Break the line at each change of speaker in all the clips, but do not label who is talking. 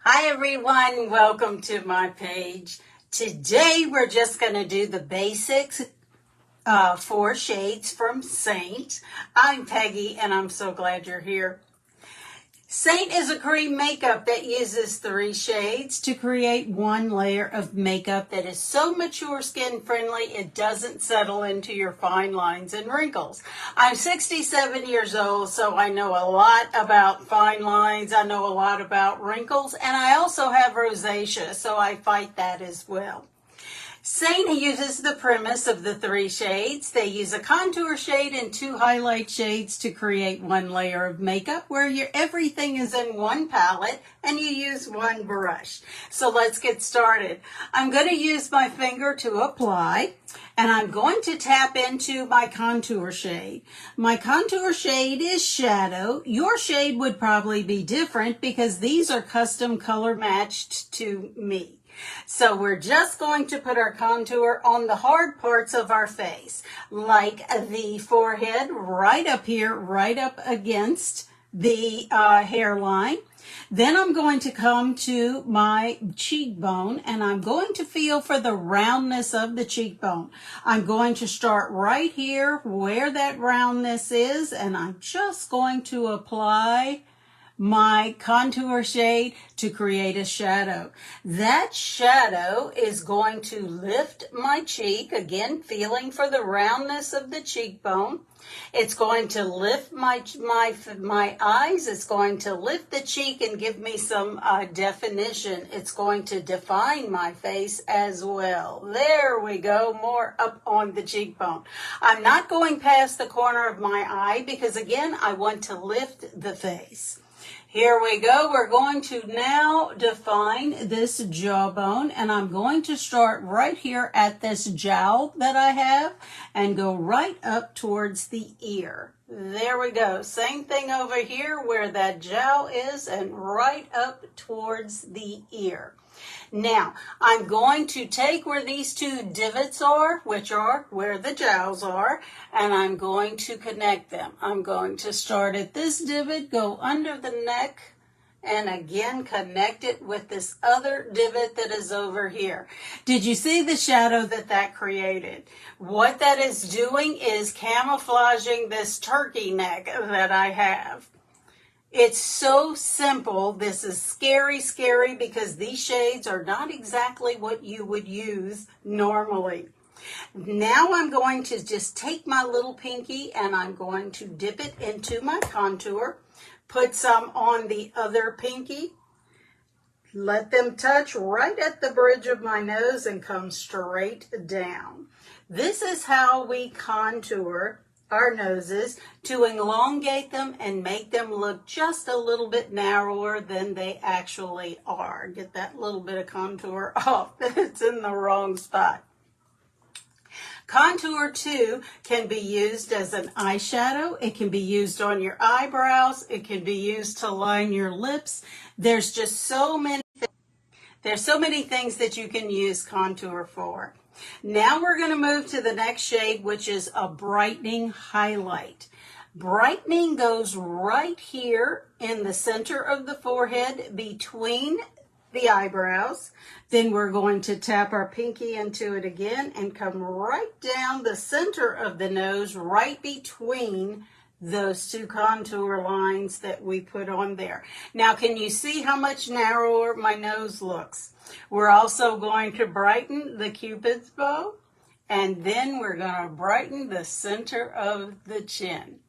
Hi everyone, welcome to my page. Today we're just going to do the basics, 4 shades from Seint. I'm Peggy and I'm so glad you're here. Seint is a cream makeup that uses 3 shades to create one layer of makeup that is so mature skin friendly it doesn't settle into your fine lines and wrinkles. I'm 67 years old, so I know a lot about fine lines, I know a lot about wrinkles, and I also have rosacea, so I fight that as well. Seint uses the premise of the 3 shades. They use a contour shade and 2 highlight shades to create one layer of makeup where everything is in one palette and you use one brush. So let's get started. I'm going to use my finger to apply and I'm going to tap into my contour shade. My contour shade is Shadow. Your shade would probably be different because these are custom color matched to me. So we're just going to put our contour on the hard parts of our face, like the forehead right up here, right up against the hairline. Then I'm going to come to my cheekbone and I'm going to feel for the roundness of the cheekbone. I'm going to start right here where that roundness is and I'm just going to apply my contour shade to create a shadow. That shadow is going to lift my cheek, again feeling for the roundness of the cheekbone. It's going to lift my eyes. It's going to lift the cheek and give me some definition. It's going to define my face as well. There we go, more up on the cheekbone. I'm not going past the corner of my eye because again, I want to lift the face. Here we go. We're going to now define this jawbone and I'm going to start right here at this jowl that I have and go right up towards the ear. There we go. Same thing over here where that jowl is and right up towards the ear. Now, I'm going to take where these 2 divots are, which are where the jowls are, and I'm going to connect them. I'm going to start at this divot, go under the neck, and again connect it with this other divot that is over here. Did you see the shadow that created? What that is doing is camouflaging this turkey neck that I have. It's so simple. This is scary because these shades are not exactly what you would use normally. Now I'm going to just take my little pinky and I'm going to dip it into my contour, put some on the other pinky, let them touch right at the bridge of my nose and come straight down. This is how we contour our noses to elongate them and make them look just a little bit narrower than they actually are. Get that little bit of contour off. It's in the wrong spot. Contour too can be used as an eyeshadow. It can be used on your eyebrows. It can be used to line your lips. There's just so many things that you can use contour for. Now we're going to move to the next shade, which is a brightening highlight. Brightening goes right here in the center of the forehead between the eyebrows. Then we're going to tap our pinky into it again and come right down the center of the nose, right between those 2 contour lines that we put on there. Now, can you see how much narrower my nose looks? We're also going to brighten the Cupid's bow, and then we're going to brighten the center of the chin.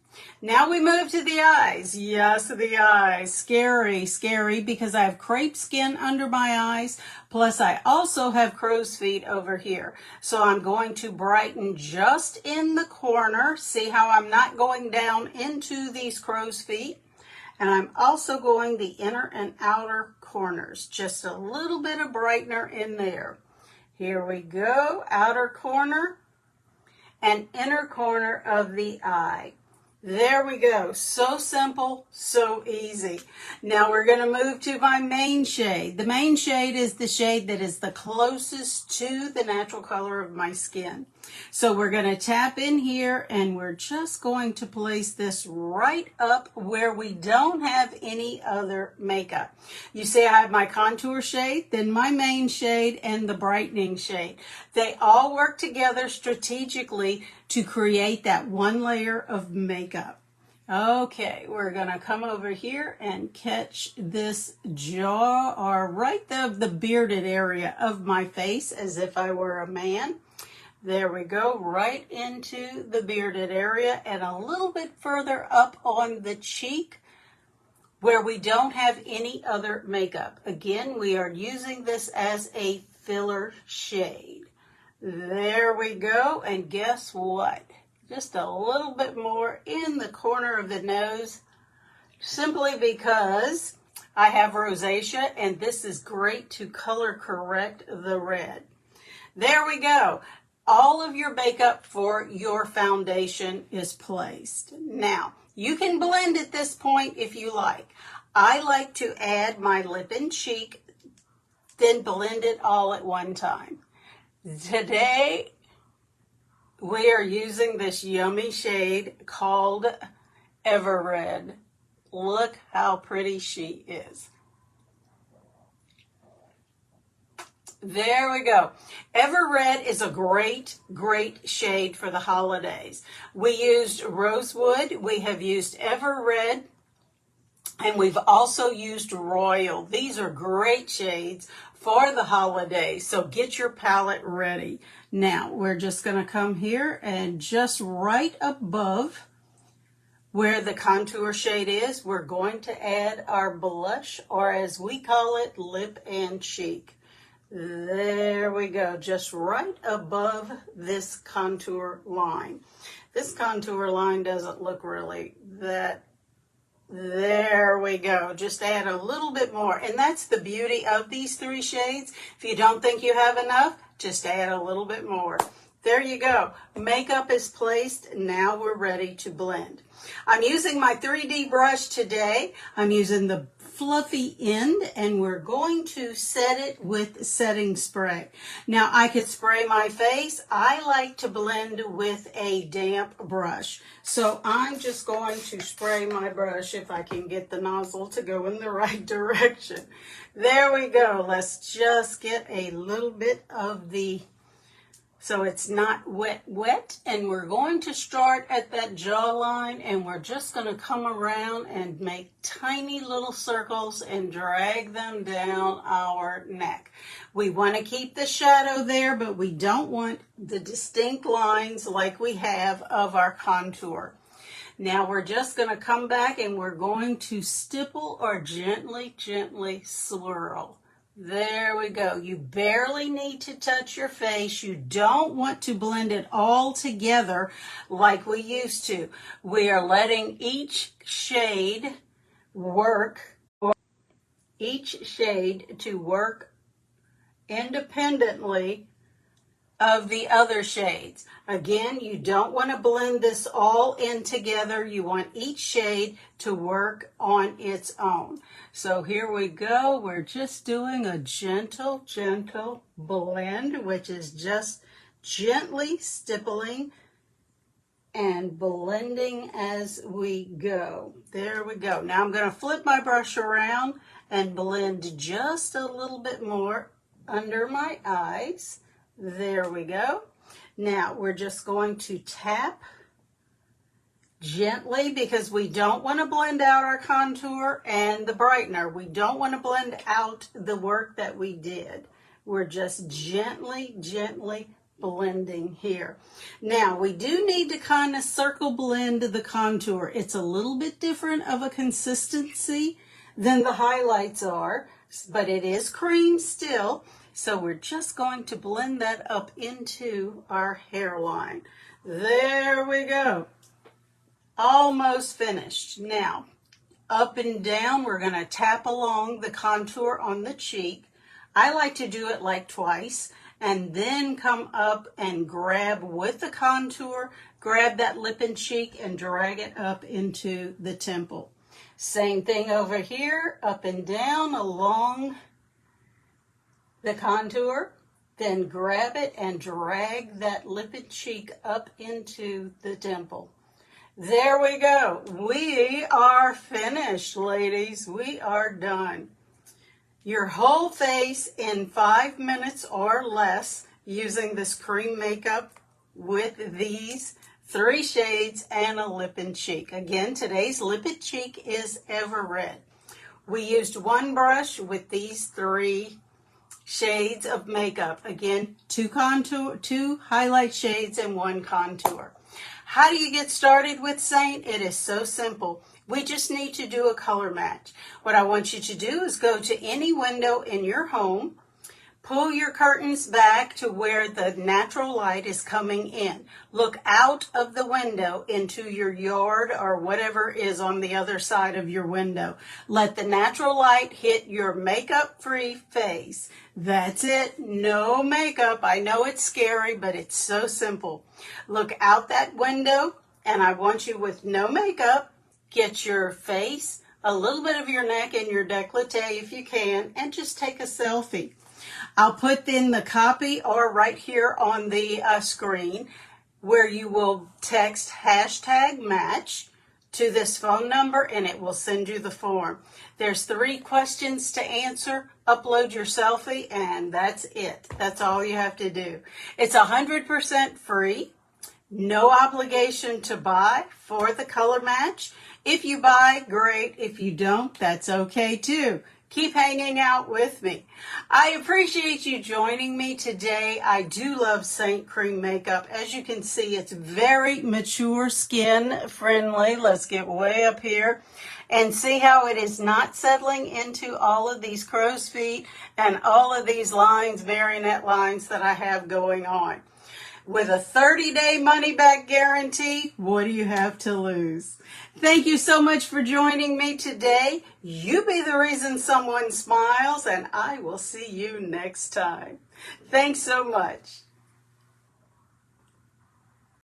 Now we move to the eyes. Yes, the eyes. Scary, because I have crepe skin under my eyes, plus I also have crow's feet over here. So I'm going to brighten just in the corner. See how I'm not going down into these crow's feet? And I'm also going the inner and outer corners. Just a little bit of brightener in there. Here we go. Outer corner and inner corner of the eye. There we go. So simple, so easy. Now we're going to move to my main shade. The main shade is the shade that is the closest to the natural color of my skin. So we're going to tap in here and we're just going to place this right up where we don't have any other makeup. You see I have my contour shade, then my main shade, and the brightening shade. They all work together strategically to create that one layer of makeup. Okay, we're going to come over here and catch this jaw, or right the bearded area of my face as if I were a man. There we go, right into the bearded area and a little bit further up on the cheek where we don't have any other makeup. Again, we are using this as a filler shade. There we go, and guess what? Just a little bit more in the corner of the nose, simply because I have rosacea, and this is great to color correct the red. There we go. All of your makeup for your foundation is placed. Now, you can blend at this point if you like. I like to add my Lip&Cheek, then blend it all at one time. Today, we are using this yummy shade called Ever Red. Look how pretty she is. There we go. Ever Red is a great shade for the holidays. We used Rosewood, we have used Ever Red, and we've also used Royal. These are great shades for the holidays, so get your palette ready. Now, we're just going to come here and just right above where the contour shade is, we're going to add our blush, or as we call it, Lip&Cheek. There we go, just right above this contour line. This contour line doesn't look really that. There we go. Just add a little bit more. And that's the beauty of these three shades. If you don't think you have enough, just add a little bit more. There you go. Makeup is placed. Now we're ready to blend. I'm using my 3D brush today. I'm using the fluffy end, and we're going to set it with setting spray. Now, I could spray my face. I like to blend with a damp brush. So I'm just going to spray my brush if I can get the nozzle to go in the right direction. There we go. Let's just get a little bit of the, so it's not wet, and we're going to start at that jawline, and we're just going to come around and make tiny little circles and drag them down our neck. We want to keep the shadow there, but we don't want the distinct lines like we have of our contour. Now we're just going to come back and we're going to stipple or gently swirl. There we go. You barely need to touch your face. You don't want to blend it all together like we used to. We are letting each shade work independently of the other shades. Again, you don't want to blend this all in together. You want each shade to work on its own. So here we go. We're just doing a gentle blend, which is just gently stippling and blending as we go. There we go. Now I'm going to flip my brush around and blend just a little bit more under my eyes. There we go. Now we're just going to tap gently because we don't want to blend out our contour and the brightener. We don't want to blend out the work that we did. We're just gently blending here. Now we do need to kind of circle blend the contour. It's a little bit different of a consistency than the highlights are, but it is cream still. So we're just going to blend that up into our hairline. There we go. Almost finished. Now, up and down, we're going to tap along the contour on the cheek. I like to do it like twice, and then come up and grab with the contour, grab that lip and cheek and drag it up into the temple. Same thing over here, up and down along the contour. Then grab it and drag that lip and cheek up into the temple. There we go. We are finished, ladies. We are done. Your whole face in 5 minutes or less using this cream makeup with these 3 shades and a lip and cheek. Again, today's lip and cheek is Ever Red. We used one brush with these 3 shades of makeup. Again, 2 highlight shades and 1 contour. How do you get started with Seint? It is so simple. We just need to do a color match. What I want you to do is go to any window in your home, pull your curtains back to where the natural light is coming in. Look out of the window into your yard or whatever is on the other side of your window. Let the natural light hit your makeup-free face. That's it. No makeup. I know it's scary, but it's so simple. Look out that window, and I want you with no makeup. Get your face, a little bit of your neck and your décolleté if you can, and just take a selfie. I'll put in the copy or right here on the screen where you will text #match to this phone number and it will send you the form. There's 3 questions to answer. Upload your selfie and that's it. That's all you have to do. It's 100% free. No obligation to buy for the color match. If you buy, great. If you don't, that's okay too. Keep hanging out with me. I appreciate you joining me today. I do love Seint cream makeup. As you can see, it's very mature skin friendly. Let's get way up here and see how it is not settling into all of these crow's feet and all of these lines, marionette lines that I have going on. With a 30-day money-back guarantee, what do you have to lose? Thank you so much for joining me today. You be the reason someone smiles, and I will see you next time. Thanks so much.